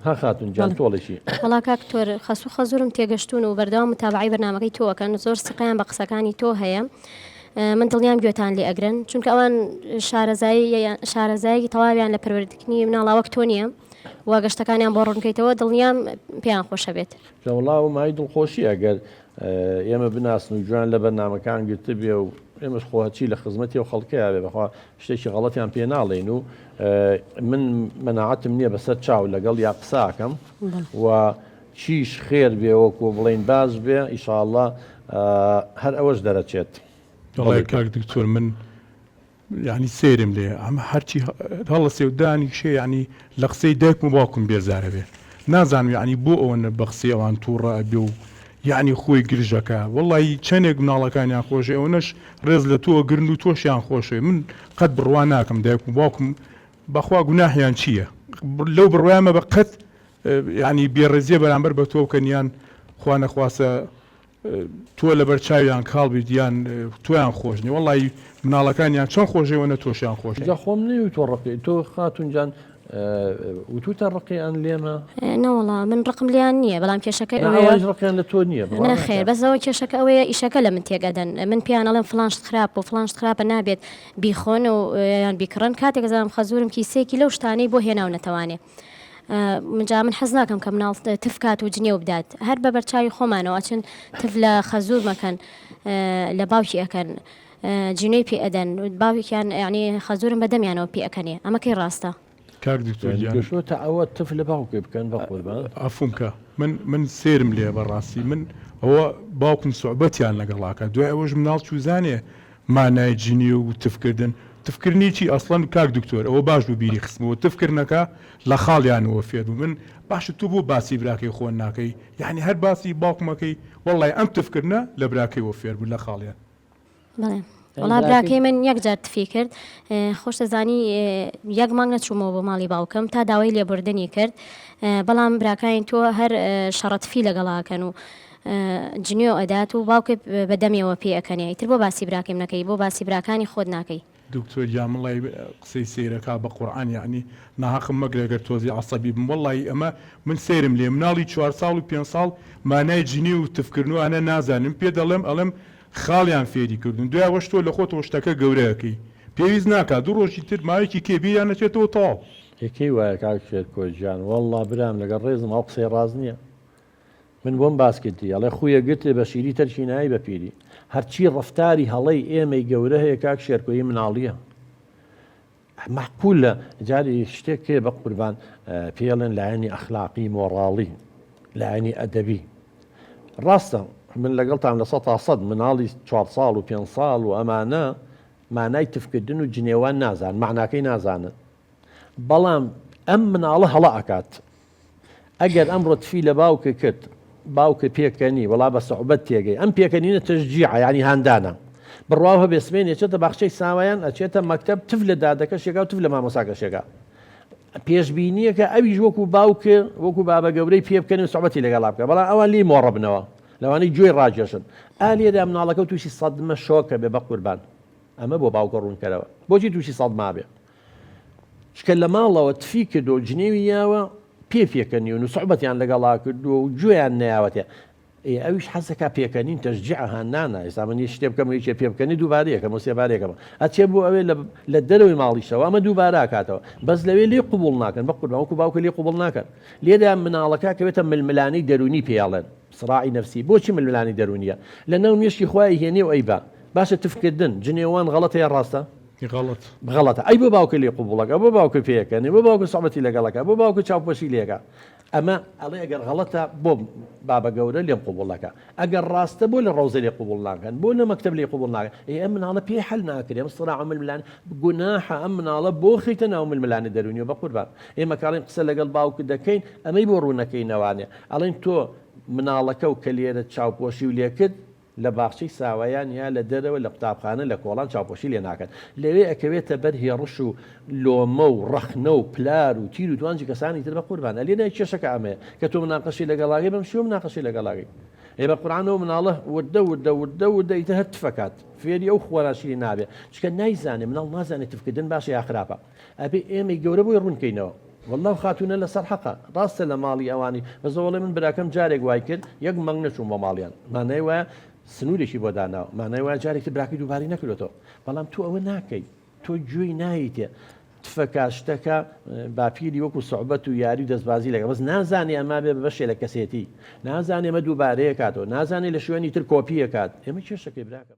ها خاتون جان تۆڵێکی وڵا کاکتۆر خەسوو خەزورم تێگەشتون و بەردەوام متابعی بەرنامەکەی تۆکەن زۆر سقیان بە قسەکانی تۆ هەیە من دڵنیام گوێتان لێ ئەگرن چونکە ئەوان شارەزایی تەواویان لە پەروەردەکردنی مناڵا وەک تۆ نییە و گەشتەکانیان بۆ ڕوونکەیتەوە دڵنیام پێیان خۆشە بێت وڵا و مای دڵخۆشی ئەگەر ئێمە بناسن و جوان لە بەرنامەکان گرت بێ و ئێمەش خۆچی لە خزمەتی و خەڵکەیە بێ بەخوا شتێکی غەڵەتیان پێ ناڵێن و من مەناعەتم نییە بەسەر چاو لەگەڵ یا قساکەم و چیش خێر بێ وەکو بڵێن باش بێ ئیشاءڵڵا هەر ئەوەش دەرەچێت. دەڵێ کاک دکتۆر من یعنی سێرم لێ ئەمە هەرچی هەڵە سێودانی شێ ینی لە قسەی دایک و باوکم بێزارە بێ نازانم یعنی بۆ ئەوەنە بە قسەی ئەوان تووڕە ئەبێ و یعنی خۆی گرژەکە وەڵی چەندێک مناڵەکانیان خۆشە ئەوەش ڕێز لە تۆ گرن و تۆشیان خۆشێ من قەت بڕوان ناکەم دایک و باوکم بەخوا گوناحیان چییە لەو بڕوایمە بە قەت ینی بێڕێزیە بەرامبەر بە تۆ بکەنیان خوا نەخواسە تۆ لەبەر چاویان کاڵبی دییان تۆیان خۆشنی وەڵی مناڵەکانیان چۆن خۆشەوەنە تۆشیان خۆش خۆم نەوی تۆ ڕقی تۆ خاتونجان وتوتە ڕقییان لێمە نەوەڵا من ڕقم لیان نییە بەڵام کێشەکە ڕقیان لە تۆ نییە نەخێر بەسەوە کێشەکە ئەوەیە ئیشەکە لە من تێگەدەن من پیانەڵم فلانشت خراپ و فلانشت خراپە نابێت بیخۆن و یان بیکڕن کاتێک زانم خەزورم کیسێکی لەو شتانەی بۆ هێناو نەتەوانێ منجا من حەز ناکەم کە مناڵ تفکات و جنێ و بدات هەر بە بەرچاوی خۆمانەوە چون تف لە خەزور مەکەن لە باوکی ئەەکەن جنێی پێ ئەدەن باوکیان یعنی خەزورم بەدەمیانەوە پێ ئەەکەنێ ئەمەکەی ڕاستە کاک دکتۆر تا ئەوە تف لە باوکێ بکەن بە قوربان ئەفونکە من سێرم لێ بەڕاستی من ئەوە باوکم سوعبەتیان لەگەڵاکە دوای ئەوەش مناڵ چوزانێ مانای جنی و تفکردن تفکردنی چی ئەسڵەن کاک دکتۆر ئەوە باش بوو بیری خستمەوە تفکردنەکە لە خاڵیانەوە فێر بوو من باشە تو بۆ باسی براکەی خۆن ناکەی یعنی هەر باسی باوکمەکەی وەڵی ئەم تفکردنە لە براکەیەوە فێر بوو لە خاڵیان بڵێ وڵا براکەی من یەک جار تفی کرد خۆش دەزانی یەک مانگ نەچوومەوە بۆ ماڵی باوکەم تا داوای لێبوردنی کرد بەڵام براکانی تۆ هەر شەڕەتفی لەگەڵاکەن و جنیۆ ئەدات و باوکێ بەدەمیەوە پێ ئەەکەنی تر بۆ باسی براکەیم نەکەی بۆ باسی براکانی خۆت ناکەی دکتۆر جامڵی قسەی سێرەکە بە قورئان یعنی ناحەقم مەگرێگەر تۆزی عەسەبی بم وەڵی ئەمە من سێرم لێ مناڵی 4 ساڵ و 5 ساڵ مانای جنی و تفکردنەوە نازانم پێ دەڵێم ئەڵێم خاڵیان فێری کردن دوای ئەوەش تۆ لە خۆتەوە شتەکە گەورەکەی پێویست ناکات دوو ڕۆژی تر ماوەیەکی کێبییان نەچێتەوە تەواو یەکەی وایە کاکشێت کۆجیان وەڵڵا برام لەگەڵ ڕێزم ئەو قسەی ڕاز نییە من بۆم باسکردی ئەڵێ خویە گرتێ بە شیری تەرشینایی بە پیری هەرچی ڕفتاری هەڵەی ئێمەی گەورە هەیە کاک شێرکۆیی مناڵیە محقول لە جاری شتێک کێ بە قوربان پێڵێن لایەنی ئەخلاقی مۆڕاڵی لایەنی ئەدەبی ڕاستە من لەگەڵتان لە 100 مناڵی 4 ساڵ و 5 ساڵ و ئەمانە مانای تفکردن و جنێوان نازان معناکەی نازانن بەڵام ئەم مناڵە هەڵە ئەکات ئەگەر ئەمڕۆ تفی لە باوکە کرد باوکە پێکەنی وڵا بە سەحبەت تێگەی ئەم پێکەنینە تەشجیع ینی هەندانە بڕواو هەبێ سمێن ئەچێتە باخچەی ساوایان ئەچێتە مەکتەب تف لە دادەکەشێکا و تف لە مامۆساکەشێکا پێشبینیەکە ئەویش وەکو باوکە وەکو بابە گەورەی پێ بکەن و سەحبەتی لەگەڵا بکە بەڵام ئەوان لی مۆڕە بنەوە لەوانەی گوێی ڕاکێشن ئالێدا مناڵەکە و تووشی سەدمە شۆکە بێ بە قوربان ئەمە بۆ باوکە ڕوونکەرەوە بۆچی تووشی سەدما بێ چکە لە ماڵەوە تفی کرد و جنێوی یاوە پێکەنیون و سەحبەتیان لەگەڵا کردو و گوێیان نەیاوەتێ ئەویش حەزەکە پێکەنین تەشجیع هەندانە ئێستا من شتێ بکەم هیچ پێبکەنی دووبارەیەکەم و سێبارێکەمە ئەچێ بۆ ئەوێ لە دەرەوەی ماڵیشەوە ئەمە دووبارە کاتەوە بەس لەوێ لێ قوبوڵ ناکەن بە قوربان وەکو باوکە لێ قوبوڵ ناکەن لێدا مناڵەکە کەوێتە ململانی دەرونی پێڵێن سراعی نەفسی بۆچی ململانی دەرونیە لە ناو مێشکی خوای هێنێ و ئەیبا باشە تفکردن جنێوان غەڵەتەیە ڕاستە غەڵەتە ئەی بۆ باوکە لێ قوبوڵەکە بۆ باوکە پێەکەنی بۆ باوکە سەحبەتی لەگەڵەکە بۆ باوکە چاوپۆشی لێکە ئەمە ئەڵێ ئەگەر غەڵەتە بۆ بابە گەورە لێم قوبوڵەکە ئەگەر ڕاستە بۆ لە ڕەوزە لێ قوبوڵ ناکەن بۆ لە مەکتەب لێ قوبوڵ ناکەن ئەم مناڵە پێ حەل ناکرێ ئەم سراع ململان گوناحە ئەم مناڵە بۆ خەیتە ناو ململانی دەرونیەوە بە قوربان ئێمە کاڵێن قسە لەگەڵ باوکە دەکەین ئەمەی بۆ ڕوونەکەینەوانێ ئەڵێن تۆ مناڵەکە و کە لێرە چاوپۆشی و لێکرد لە باخچەی ساوایان یا لە دەرەوە لە قوتابخانە لە کۆڵان چاوپۆشی لێ ناکەن لەوێ ئەکەوێتە بەر هێڕش و لۆمە و ڕەخنە و پلار و تیر و توانجی کەسانی تر بە قوربانە لێنای کێشەکە ئەمەیە کە تۆ مناقەشی لەگەڵاگەی بەم شوێ مناقەشی لەگەڵاگەی ئێ بە قورئانەوە مناڵە وردە ئیتر هەر تفەکات فێری ئەو خۆراشی نابێ چکە نایزانێ مناڵ نازانێت تفکردن باشە یا خراپە ئەبێ ئێمەی گەورە بۆی ڕوونکەینەوە والله خاتونە لەسەر حەقە ڕاستە لە ماڵی ئەوانی بەزەوەڵێ من براکەم جارێک وای کرد یەک مەنگ نەچوون بە ماڵیان مانای وایە سنوورێکی بۆ داناوە مانای وایە جارێکی براکی دووباری نەکردێتەوە بەڵام تو ئەوە ناکەی تۆ گوێی نایتێ تفەکە شتەکە باپیری وەکو سوعبەت و یاری و دەستبازی لەگە بەس نازانێ ئەما بێ بەشێ لە کەسێتی نازانێ ئەمە دووبارەیە کاتەوە نازانێ لە شوێنی تر کۆپیە کات ئێمە کێشەکەی براکە